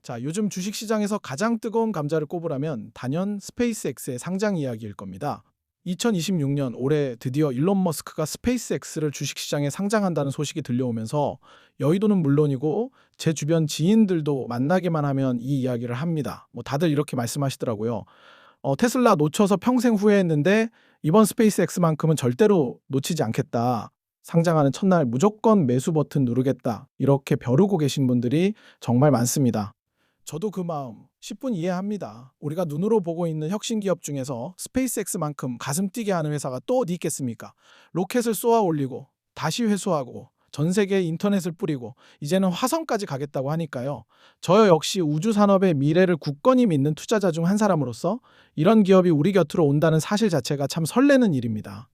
자, 요즘 주식시장에서 가장 뜨거운 감자를 꼽으라면 단연 스페이스X의 상장 이야기일 겁니다. 2026년 올해 드디어 일론 머스크가 스페이스X를 주식시장에 상장한다는 소식이 들려오면서 여의도는 물론이고 제 주변 지인들도 만나기만 하면 이 이야기를 합니다. 다들 이렇게 말씀하시더라고요. 테슬라 놓쳐서 평생 후회했는데 이번 스페이스X만큼은 절대로 놓치지 않겠다. 상장하는 첫날 무조건 매수 버튼 누르겠다. 이렇게 벼르고 계신 분들이 정말 많습니다. 저도 그 마음 10분 이해합니다. 우리가 눈으로 보고 있는 혁신 기업 중에서 스페이스X만큼 가슴 뛰게 하는 회사가 또 어디 있겠습니까? 로켓을 쏘아 올리고 다시 회수하고 전 세계에 인터넷을 뿌리고 이제는 화성까지 가겠다고 하니까요. 저 역시 우주 산업의 미래를 굳건히 믿는 투자자 중 한 사람으로서 이런 기업이 우리 곁으로 온다는 사실 자체가 참 설레는 일입니다.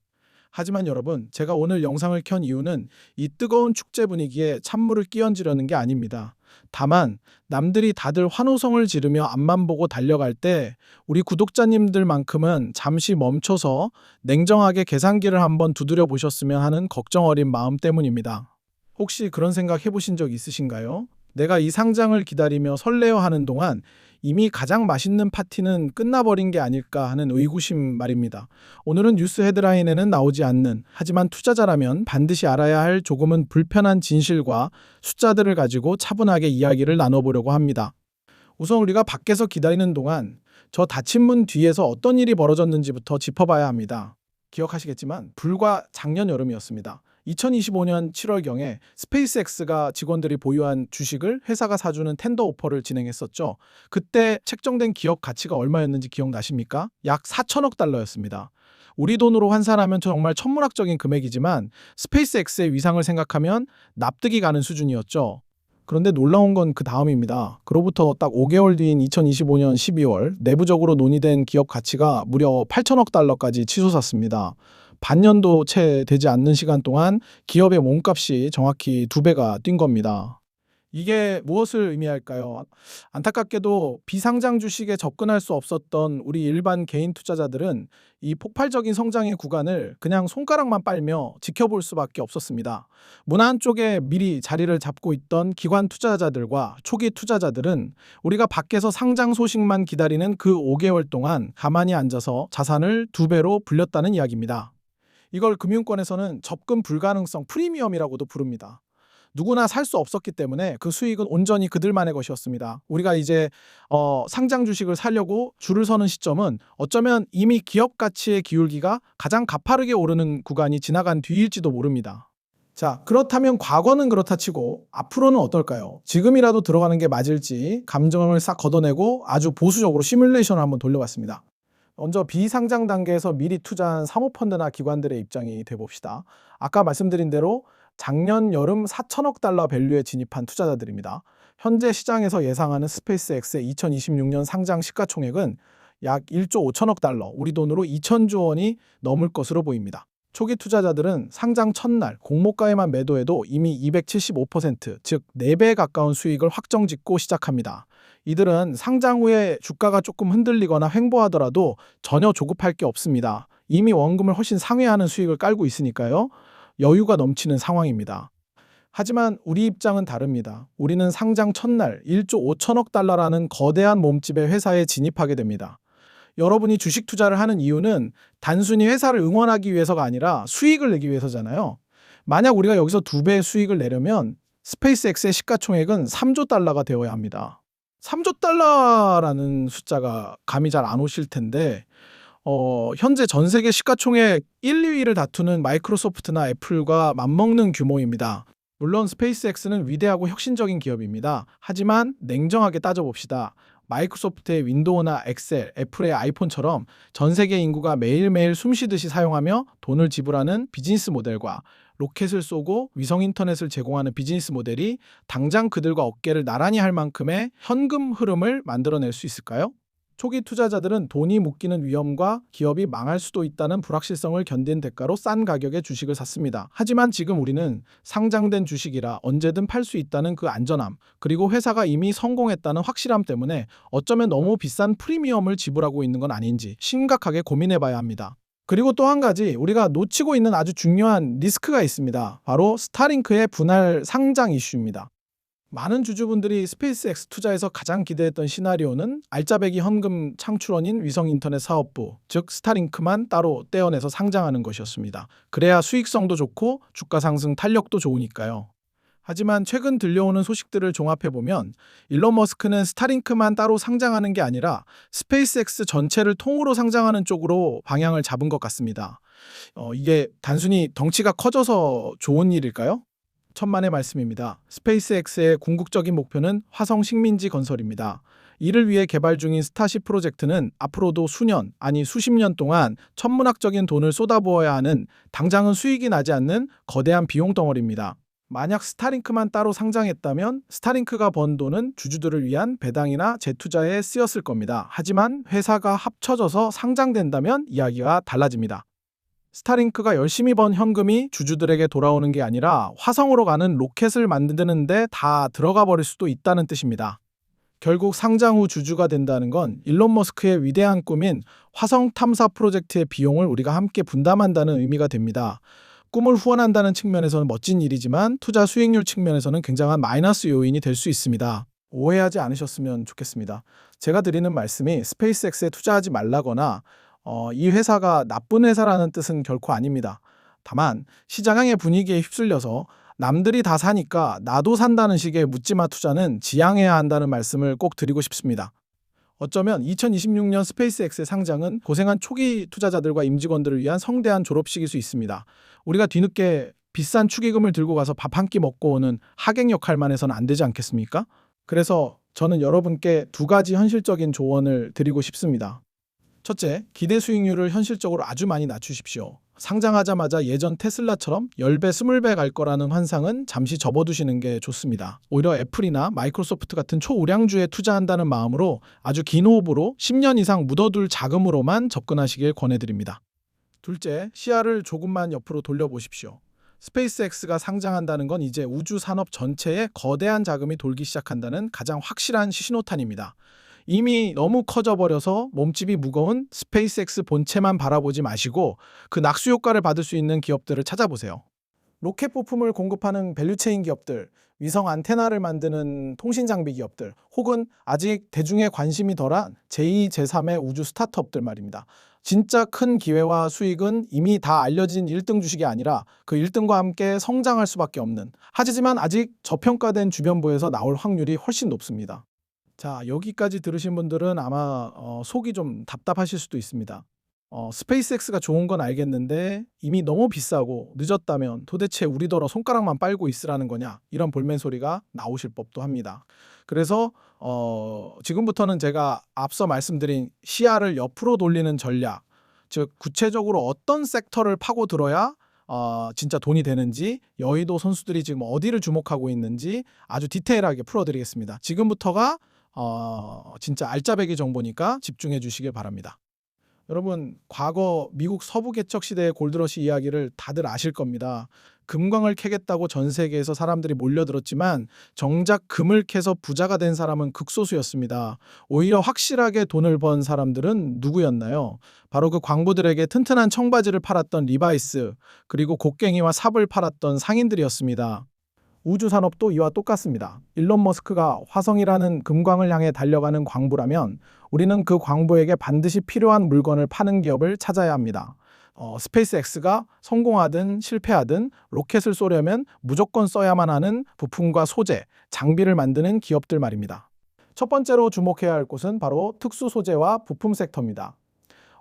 하지만 여러분, 제가 오늘 영상을 켠 이유는 이 뜨거운 축제 분위기에 찬물을 끼얹으려는 게 아닙니다. 다만 남들이 다들 환호성을 지르며 앞만 보고 달려갈 때 우리 구독자님들만큼은 잠시 멈춰서 냉정하게 계산기를 한번 두드려 보셨으면 하는 걱정 어린 마음 때문입니다. 혹시 그런 생각 해보신 적 있으신가요? 내가 이 상장을 기다리며 설레어하는 동안 이미 가장 맛있는 파티는 끝나버린 게 아닐까 하는 의구심 말입니다. 오늘은 뉴스 헤드라인에는 나오지 않는, 하지만 투자자라면 반드시 알아야 할 조금은 불편한 진실과 숫자들을 가지고 차분하게 이야기를 나눠보려고 합니다. 우선 우리가 밖에서 기다리는 동안 저 닫힌 문 뒤에서 어떤 일이 벌어졌는지부터 짚어봐야 합니다. 기억하시겠지만 불과 작년 여름이었습니다. 2025년 7월경에 스페이스X가 직원들이 보유한 주식을 회사가 사주는 텐더 오퍼를 진행했었죠. 그때 책정된 기업 가치가 얼마였는지 기억나십니까? 약 4천억 달러였습니다. 우리 돈으로 환산하면 정말 천문학적인 금액이지만 스페이스X의 위상을 생각하면 납득이 가는 수준이었죠. 그런데 놀라운 건 그 다음입니다. 그로부터 딱 5개월 뒤인 2025년 12월 내부적으로 논의된 기업 가치가 무려 8천억 달러까지 치솟았습니다. 반년도 채 되지 않는 시간 동안 기업의 몸값이 정확히 2배가 뛴 겁니다. 이게 무엇을 의미할까요? 안타깝게도 비상장 주식에 접근할 수 없었던 우리 일반 개인 투자자들은 이 폭발적인 성장의 구간을 그냥 손가락만 빨며 지켜볼 수밖에 없었습니다. 문 안쪽에 미리 자리를 잡고 있던 기관 투자자들과 초기 투자자들은 우리가 밖에서 상장 소식만 기다리는 그 5개월 동안 가만히 앉아서 자산을 2배로 불렸다는 이야기입니다. 이걸 금융권에서는 접근 불가능성 프리미엄이라고도 부릅니다. 누구나 살 수 없었기 때문에 그 수익은 온전히 그들만의 것이었습니다. 우리가 이제 상장 주식을 사려고 줄을 서는 시점은 어쩌면 이미 기업 가치의 기울기가 가장 가파르게 오르는 구간이 지나간 뒤일지도 모릅니다. 자, 그렇다면 과거는 그렇다 치고 앞으로는 어떨까요? 지금이라도 들어가는 게 맞을지 감정을 싹 걷어내고 아주 보수적으로 시뮬레이션을 한번 돌려봤습니다. 먼저 비상장 단계에서 미리 투자한 사모펀드나 기관들의 입장이 돼봅시다. 아까 말씀드린 대로 작년 여름 4천억 달러 밸류에 진입한 투자자들입니다. 현재 시장에서 예상하는 스페이스X의 2026년 상장 시가총액은 약 1조 5천억 달러, 우리 돈으로 2천조 원이 넘을 것으로 보입니다. 초기 투자자들은 상장 첫날 공모가에만 매도해도 이미 275%, 즉 4배에 가까운 수익을 확정짓고 시작합니다. 이들은 상장 후에 주가가 조금 흔들리거나 횡보하더라도 전혀 조급할 게 없습니다. 이미 원금을 훨씬 상회하는 수익을 깔고 있으니까요. 여유가 넘치는 상황입니다. 하지만 우리 입장은 다릅니다. 우리는 상장 첫날 1조 5천억 달러라는 거대한 몸집의 회사에 진입하게 됩니다. 여러분이 주식 투자를 하는 이유는 단순히 회사를 응원하기 위해서가 아니라 수익을 내기 위해서잖아요. 만약 우리가 여기서 2배의 수익을 내려면 스페이스X의 시가총액은 3조 달러가 되어야 합니다. 3조 달러라는 숫자가 감이 잘 안 오실 텐데 현재 전 세계 시가총액 1, 2위를 다투는 마이크로소프트나 애플과 맞먹는 규모입니다. 물론 스페이스X는 위대하고 혁신적인 기업입니다. 하지만 냉정하게 따져봅시다. 마이크로소프트의 윈도우나 엑셀, 애플의 아이폰처럼 전 세계 인구가 매일매일 숨쉬듯이 사용하며 돈을 지불하는 비즈니스 모델과 로켓을 쏘고 위성 인터넷을 제공하는 비즈니스 모델이 당장 그들과 어깨를 나란히 할 만큼의 현금 흐름을 만들어낼 수 있을까요? 초기 투자자들은 돈이 묶이는 위험과 기업이 망할 수도 있다는 불확실성을 견딘 대가로 싼 가격의 주식을 샀습니다. 하지만 지금 우리는 상장된 주식이라 언제든 팔 수 있다는 그 안전함, 그리고 회사가 이미 성공했다는 확실함 때문에 어쩌면 너무 비싼 프리미엄을 지불하고 있는 건 아닌지 심각하게 고민해 봐야 합니다. 그리고 또 한 가지 우리가 놓치고 있는 아주 중요한 리스크가 있습니다. 바로 스타링크의 분할 상장 이슈입니다. 많은 주주분들이 스페이스X 투자에서 가장 기대했던 시나리오는 알짜배기 현금 창출원인 위성 인터넷 사업부, 즉 스타링크만 따로 떼어내서 상장하는 것이었습니다. 그래야 수익성도 좋고 주가 상승 탄력도 좋으니까요. 하지만 최근 들려오는 소식들을 종합해보면 일론 머스크는 스타링크만 따로 상장하는 게 아니라 스페이스X 전체를 통으로 상장하는 쪽으로 방향을 잡은 것 같습니다. 이게 단순히 덩치가 커져서 좋은 일일까요? 천만의 말씀입니다. 스페이스X의 궁극적인 목표는 화성 식민지 건설입니다. 이를 위해 개발 중인 스타쉽 프로젝트는 앞으로도 수년, 아니 수십 년 동안 천문학적인 돈을 쏟아부어야 하는 당장은 수익이 나지 않는 거대한 비용 덩어리입니다. 만약 스타링크만 따로 상장했다면 스타링크가 번 돈은 주주들을 위한 배당이나 재투자에 쓰였을 겁니다. 하지만 회사가 합쳐져서 상장된다면 이야기가 달라집니다. 스타링크가 열심히 번 현금이 주주들에게 돌아오는 게 아니라 화성으로 가는 로켓을 만드는데 다 들어가 버릴 수도 있다는 뜻입니다. 결국 상장 후 주주가 된다는 건 일론 머스크의 위대한 꿈인 화성 탐사 프로젝트의 비용을 우리가 함께 분담한다는 의미가 됩니다. 꿈을 후원한다는 측면에서는 멋진 일이지만 투자 수익률 측면에서는 굉장한 마이너스 요인이 될 수 있습니다. 오해하지 않으셨으면 좋겠습니다. 제가 드리는 말씀이 스페이스X에 투자하지 말라거나 이 회사가 나쁜 회사라는 뜻은 결코 아닙니다. 다만 시장의 분위기에 휩쓸려서 남들이 다 사니까 나도 산다는 식의 묻지마 투자는 지양해야 한다는 말씀을 꼭 드리고 싶습니다. 어쩌면 2026년 스페이스X의 상장은 고생한 초기 투자자들과 임직원들을 위한 성대한 졸업식일 수 있습니다. 우리가 뒤늦게 비싼 축의금을 들고 가서 밥 한 끼 먹고 오는 하객 역할만 해서는 안 되지 않겠습니까? 그래서 저는 여러분께 두 가지 현실적인 조언을 드리고 싶습니다. 첫째, 기대 수익률을 현실적으로 아주 많이 낮추십시오. 상장하자마자 예전 테슬라처럼 10배, 20배 갈 거라는 환상은 잠시 접어두시는 게 좋습니다. 오히려 애플이나 마이크로소프트 같은 초우량주에 투자한다는 마음으로 아주 긴 호흡으로 10년 이상 묻어둘 자금으로만 접근하시길 권해드립니다. 둘째, 시야를 조금만 옆으로 돌려보십시오. 스페이스X가 상장한다는 건 이제 우주 산업 전체에 거대한 자금이 돌기 시작한다는 가장 확실한 신호탄입니다. 이미 너무 커져버려서 몸집이 무거운 스페이스X 본체만 바라보지 마시고 그 낙수 효과를 받을 수 있는 기업들을 찾아보세요. 로켓 부품을 공급하는 밸류체인 기업들, 위성 안테나를 만드는 통신 장비 기업들, 혹은 아직 대중의 관심이 덜한 제2, 제3의 우주 스타트업들 말입니다. 진짜 큰 기회와 수익은 이미 다 알려진 1등 주식이 아니라 그 1등과 함께 성장할 수밖에 없는, 하지만 아직 저평가된 주변부에서 나올 확률이 훨씬 높습니다. 자, 여기까지 들으신 분들은 아마 속이 좀 답답하실 수도 있습니다. 스페이스X가 좋은 건 알겠는데 이미 너무 비싸고 늦었다면 도대체 우리더러 손가락만 빨고 있으라는 거냐, 이런 볼멘 소리가 나오실 법도 합니다. 그래서 지금부터는 제가 앞서 말씀드린 시야를 옆으로 돌리는 전략, 즉 구체적으로 어떤 섹터를 파고들어야 진짜 돈이 되는지, 여의도 선수들이 지금 어디를 주목하고 있는지 아주 디테일하게 풀어드리겠습니다. 지금부터가 진짜 알짜배기 정보니까 집중해 주시길 바랍니다. 여러분, 과거 미국 서부 개척 시대의 골드러시 이야기를 다들 아실 겁니다. 금광을 캐겠다고 전 세계에서 사람들이 몰려들었지만 정작 금을 캐서 부자가 된 사람은 극소수였습니다. 오히려 확실하게 돈을 번 사람들은 누구였나요? 바로 그 광부들에게 튼튼한 청바지를 팔았던 리바이스, 그리고 곡괭이와 삽을 팔았던 상인들이었습니다. 우주 산업도 이와 똑같습니다. 일론 머스크가 화성이라는 금광을 향해 달려가는 광부라면 우리는 그 광부에게 반드시 필요한 물건을 파는 기업을 찾아야 합니다. 스페이스X가 성공하든 실패하든 로켓을 쏘려면 무조건 써야만 하는 부품과 소재, 장비를 만드는 기업들 말입니다. 첫 번째로 주목해야 할 곳은 바로 특수 소재와 부품 섹터입니다.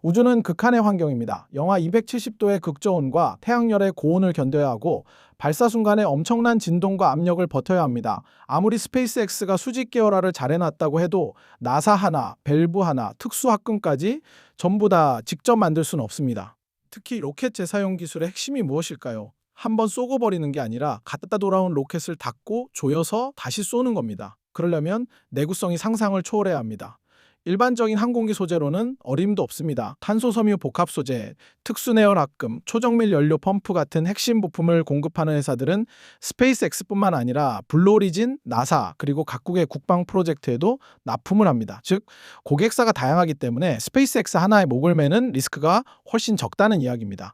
우주는 극한의 환경입니다. 영하 270도의 극저온과 태양열의 고온을 견뎌야 하고 발사 순간에 엄청난 진동과 압력을 버텨야 합니다. 아무리 스페이스X가 수직 계열화를 잘 해놨다고 해도 나사 하나, 밸브 하나, 특수합금까지 전부 다 직접 만들 수는 없습니다. 특히 로켓 재사용 기술의 핵심이 무엇일까요? 한번 쏘고 버리는 게 아니라 갔다 돌아온 로켓을 닫고 조여서 다시 쏘는 겁니다. 그러려면 내구성이 상상을 초월해야 합니다. 일반적인 항공기 소재로는 어림도 없습니다. 탄소 섬유 복합 소재, 특수 내열 합금, 초정밀 연료 펌프 같은 핵심 부품을 공급하는 회사들은 스페이스X뿐만 아니라 블루오리진, 나사, 그리고 각국의 국방 프로젝트에도 납품을 합니다. 즉, 고객사가 다양하기 때문에 스페이스X 하나에 목을 매는 리스크가 훨씬 적다는 이야기입니다.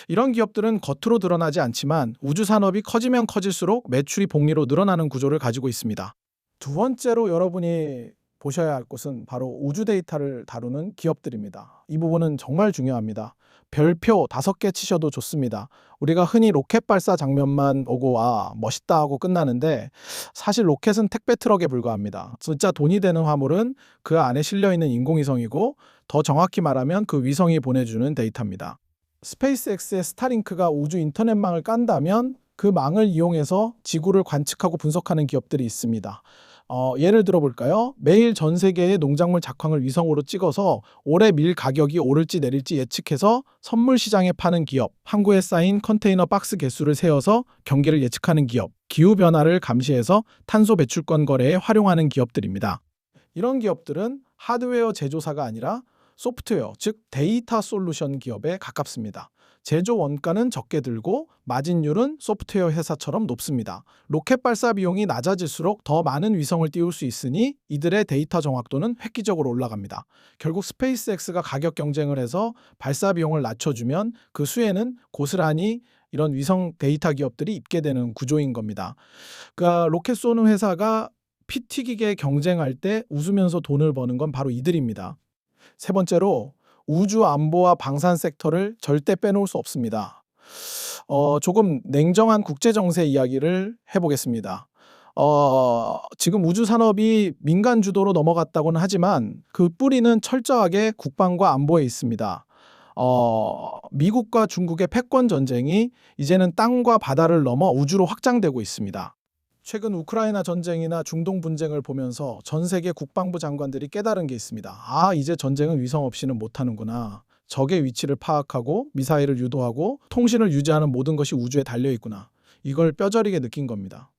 이런 기업들은 겉으로 드러나지 않지만 우주 산업이 커지면 커질수록 매출이 복리로 늘어나는 구조를 가지고 있습니다. 두 번째로 여러분이 보셔야 할 곳은 바로 우주 데이터를 다루는 기업들입니다. 이 부분은 정말 중요합니다. 별표 5개 치셔도 좋습니다. 우리가 흔히 로켓 발사 장면만 보고 와 멋있다 하고 끝나는데 사실 로켓은 택배 트럭에 불과합니다. 진짜 돈이 되는 화물은 그 안에 실려있는 인공위성이고 더 정확히 말하면 그 위성이 보내주는 데이터입니다. 스페이스X의 스타링크가 우주 인터넷망을 깐다면 그 망을 이용해서 지구를 관측하고 분석하는 기업들이 있습니다. 예를 들어볼까요? 매일 전 세계의 농작물 작황을 위성으로 찍어서 올해 밀 가격이 오를지 내릴지 예측해서 선물 시장에 파는 기업, 항구에 쌓인 컨테이너 박스 개수를 세어서 경기를 예측하는 기업, 기후변화를 감시해서 탄소 배출권 거래에 활용하는 기업들입니다. 이런 기업들은 하드웨어 제조사가 아니라 소프트웨어, 즉 데이터 솔루션 기업에 가깝습니다. 제조 원가는 적게 들고 마진율은 소프트웨어 회사처럼 높습니다. 로켓 발사 비용이 낮아질수록 더 많은 위성을 띄울 수 있으니 이들의 데이터 정확도는 획기적으로 올라갑니다. 결국 스페이스X가 가격 경쟁을 해서 발사 비용을 낮춰주면 그 수혜는 고스란히 이런 위성 데이터 기업들이 입게 되는 구조인 겁니다. 그러니까 로켓 쏘는 회사가 피 튀기게 경쟁할 때 웃으면서 돈을 버는 건 바로 이들입니다. 세 번째로 우주 안보와 방산 섹터를 절대 빼놓을 수 없습니다. 조금 냉정한 국제 정세 이야기를 해보겠습니다. 지금 우주 산업이 민간 주도로 넘어갔다고는 하지만 그 뿌리는 철저하게 국방과 안보에 있습니다. 미국과 중국의 패권 전쟁이 이제는 땅과 바다를 넘어 우주로 확장되고 있습니다. 최근 우크라이나 전쟁이나 중동 분쟁을 보면서 전 세계 국방부 장관들이 깨달은 게 있습니다. 이제 전쟁은 위성 없이는 못하는구나. 적의 위치를 파악하고 미사일을 유도하고 통신을 유지하는 모든 것이 우주에 달려있구나. 이걸 뼈저리게 느낀 겁니다.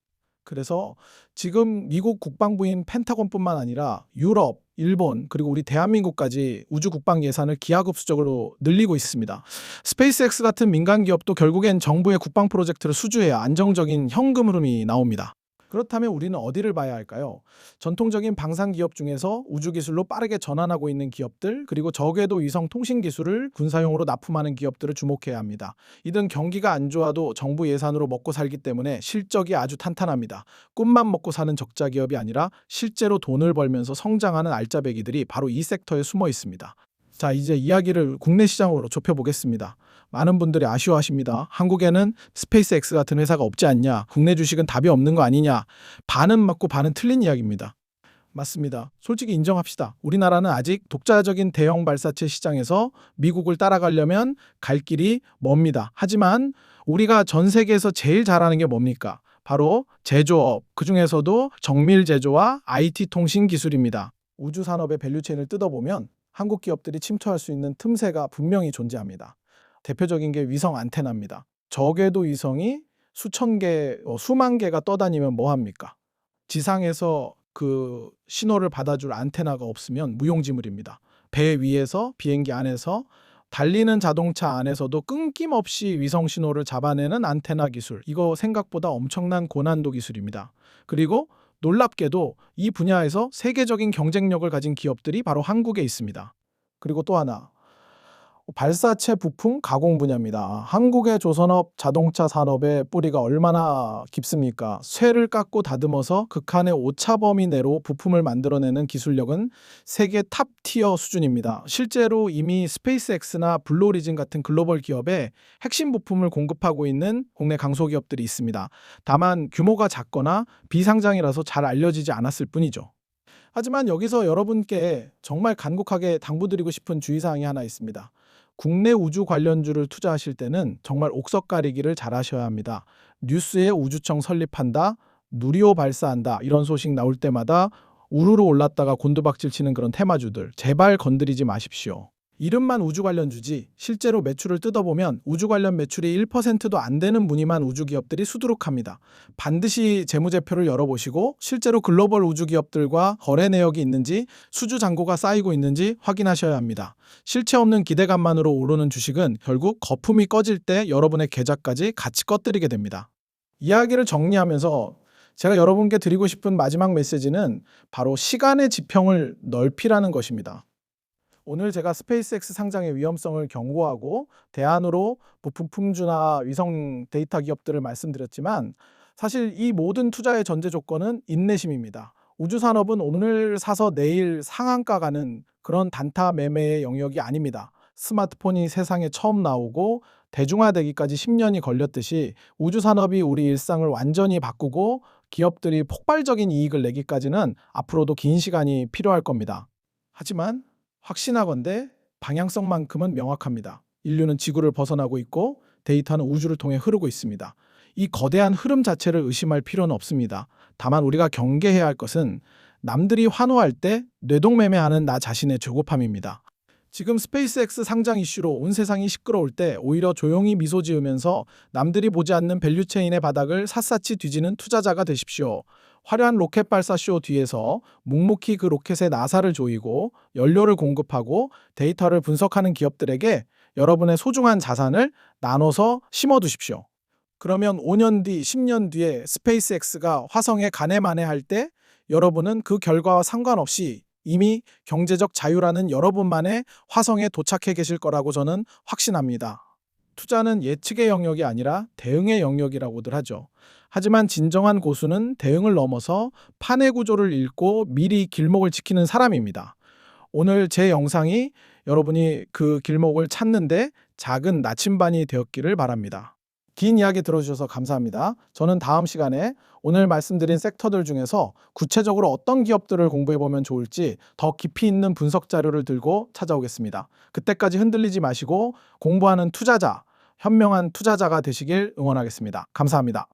그래서 지금 미국 국방부인 펜타곤뿐만 아니라 유럽, 일본, 그리고 우리 대한민국까지 우주 국방 예산을 기하급수적으로 늘리고 있습니다. 스페이스X 같은 민간 기업도 결국엔 정부의 국방 프로젝트를 수주해야 안정적인 현금 흐름이 나옵니다. 그렇다면 우리는 어디를 봐야 할까요? 전통적인 방산 기업 중에서 우주 기술로 빠르게 전환하고 있는 기업들, 그리고 저궤도 위성 통신 기술을 군사용으로 납품하는 기업들을 주목해야 합니다. 이들은 경기가 안 좋아도 정부 예산으로 먹고 살기 때문에 실적이 아주 탄탄합니다. 꿈만 먹고 사는 적자 기업이 아니라 실제로 돈을 벌면서 성장하는 알짜배기들이 바로 이 섹터에 숨어 있습니다. 자, 이제 이야기를 국내 시장으로 좁혀보겠습니다. 많은 분들이 아쉬워하십니다. 한국에는 스페이스X 같은 회사가 없지 않냐, 국내 주식은 답이 없는 거 아니냐, 반은 맞고 반은 틀린 이야기입니다. 맞습니다. 솔직히 인정합시다. 우리나라는 아직 독자적인 대형 발사체 시장에서 미국을 따라가려면 갈 길이 멉니다. 하지만 우리가 전 세계에서 제일 잘하는 게 뭡니까? 바로 제조업, 그중에서도 정밀 제조와 IT 통신 기술입니다. 우주 산업의 밸류체인을 뜯어보면 한국 기업들이 침투할 수 있는 틈새가 분명히 존재합니다. 대표적인 게 위성 안테나입니다. 저궤도 위성이 수천 개, 수만 개가 떠다니면 뭐합니까? 지상에서 그 신호를 받아줄 안테나가 없으면 무용지물입니다. 배 위에서, 비행기 안에서, 달리는 자동차 안에서도 끊김없이 위성 신호를 잡아내는 안테나 기술. 이거 생각보다 엄청난 고난도 기술입니다. 그리고 놀랍게도 이 분야에서 세계적인 경쟁력을 가진 기업들이 바로 한국에 있습니다. 그리고 또 하나, 발사체 부품 가공 분야입니다. 한국의 조선업 자동차 산업의 뿌리가 얼마나 깊습니까? 쇠를 깎고 다듬어서 극한의 오차범위 내로 부품을 만들어내는 기술력은 세계 탑티어 수준입니다. 실제로 이미 스페이스X나 블루오리진 같은 글로벌 기업에 핵심 부품을 공급하고 있는 국내 강소기업들이 있습니다. 다만 규모가 작거나 비상장이라서 잘 알려지지 않았을 뿐이죠. 하지만 여기서 여러분께 정말 간곡하게 당부드리고 싶은 주의사항이 하나 있습니다. 국내 우주 관련주를 투자하실 때는 정말 옥석 가리기를 잘 하셔야 합니다. 뉴스에 우주청 설립한다, 누리호 발사한다 이런 소식 나올 때마다 우르르 올랐다가 곤두박질 치는 그런 테마주들 제발 건드리지 마십시오. 이름만 우주 관련 주지 실제로 매출을 뜯어보면 우주 관련 매출이 1%도 안 되는 무늬만 우주 기업들이 수두룩합니다. 반드시 재무제표를 열어보시고 실제로 글로벌 우주 기업들과 거래 내역이 있는지 수주 잔고가 쌓이고 있는지 확인하셔야 합니다. 실체 없는 기대감만으로 오르는 주식은 결국 거품이 꺼질 때 여러분의 계좌까지 같이 꺼뜨리게 됩니다. 이야기를 정리하면서 제가 여러분께 드리고 싶은 마지막 메시지는 바로 시간의 지평을 넓히라는 것입니다. 오늘 제가 스페이스X 상장의 위험성을 경고하고 대안으로 부품 품주나 위성 데이터 기업들을 말씀드렸지만 사실 이 모든 투자의 전제 조건은 인내심입니다. 우주 산업은 오늘 사서 내일 상한가 가는 그런 단타 매매의 영역이 아닙니다. 스마트폰이 세상에 처음 나오고 대중화되기까지 10년이 걸렸듯이 우주 산업이 우리 일상을 완전히 바꾸고 기업들이 폭발적인 이익을 내기까지는 앞으로도 긴 시간이 필요할 겁니다. 하지만 확신하건대 방향성만큼은 명확합니다. 인류는 지구를 벗어나고 있고 데이터는 우주를 통해 흐르고 있습니다. 이 거대한 흐름 자체를 의심할 필요는 없습니다. 다만 우리가 경계해야 할 것은 남들이 환호할 때 뇌동매매하는 나 자신의 조급함입니다. 지금 스페이스X 상장 이슈로 온 세상이 시끄러울 때 오히려 조용히 미소 지으면서 남들이 보지 않는 밸류체인의 바닥을 샅샅이 뒤지는 투자자가 되십시오. 화려한 로켓 발사 쇼 뒤에서 묵묵히 그 로켓에 나사를 조이고 연료를 공급하고 데이터를 분석하는 기업들에게 여러분의 소중한 자산을 나눠서 심어두십시오. 그러면 5년 뒤, 10년 뒤에 스페이스X가 화성에 가네마네할 때 여러분은 그 결과와 상관없이 이미 경제적 자유라는 여러분만의 화성에 도착해 계실 거라고 저는 확신합니다. 투자는 예측의 영역이 아니라 대응의 영역이라고들 하죠. 하지만 진정한 고수는 대응을 넘어서 판의 구조를 읽고 미리 길목을 지키는 사람입니다. 오늘 제 영상이 여러분이 그 길목을 찾는데 작은 나침반이 되었기를 바랍니다. 긴 이야기 들어주셔서 감사합니다. 저는 다음 시간에 오늘 말씀드린 섹터들 중에서 구체적으로 어떤 기업들을 공부해보면 좋을지 더 깊이 있는 분석 자료를 들고 찾아오겠습니다. 그때까지 흔들리지 마시고 공부하는 투자자, 현명한 투자자가 되시길 응원하겠습니다. 감사합니다.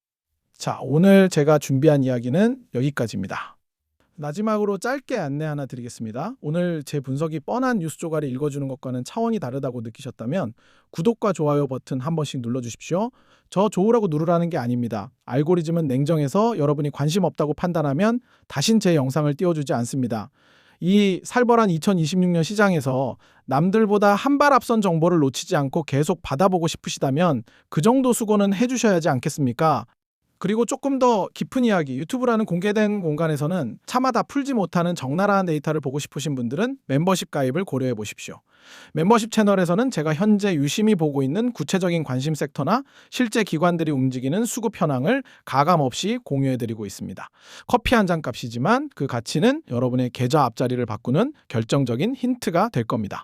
자, 오늘 제가 준비한 이야기는 여기까지입니다. 마지막으로 짧게 안내 하나 드리겠습니다. 오늘 제 분석이 뻔한 뉴스 조가리 읽어주는 것과는 차원이 다르다고 느끼셨다면 구독과 좋아요 버튼 한 번씩 눌러주십시오. 저 좋으라고 누르라는 게 아닙니다. 알고리즘은 냉정해서 여러분이 관심 없다고 판단하면 다신 제 영상을 띄워주지 않습니다. 이 살벌한 2026년 시장에서 남들보다 한 발 앞선 정보를 놓치지 않고 계속 받아보고 싶으시다면 그 정도 수고는 해주셔야 하지 않겠습니까? 그리고 조금 더 깊은 이야기, 유튜브라는 공개된 공간에서는 차마다 풀지 못하는 적나라한 데이터를 보고 싶으신 분들은 멤버십 가입을 고려해 보십시오. 멤버십 채널에서는 제가 현재 유심히 보고 있는 구체적인 관심 섹터나 실제 기관들이 움직이는 수급 현황을 가감없이 공유해 드리고 있습니다. 커피 한 잔 값이지만 그 가치는 여러분의 계좌 앞자리를 바꾸는 결정적인 힌트가 될 겁니다.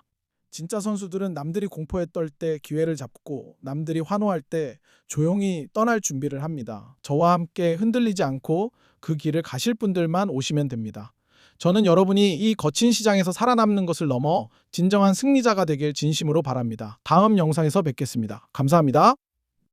진짜 선수들은 남들이 공포에 떨 때 기회를 잡고 남들이 환호할 때 조용히 떠날 준비를 합니다. 저와 함께 흔들리지 않고 그 길을 가실 분들만 오시면 됩니다. 저는 여러분이 이 거친 시장에서 살아남는 것을 넘어 진정한 승리자가 되길 진심으로 바랍니다. 다음 영상에서 뵙겠습니다. 감사합니다.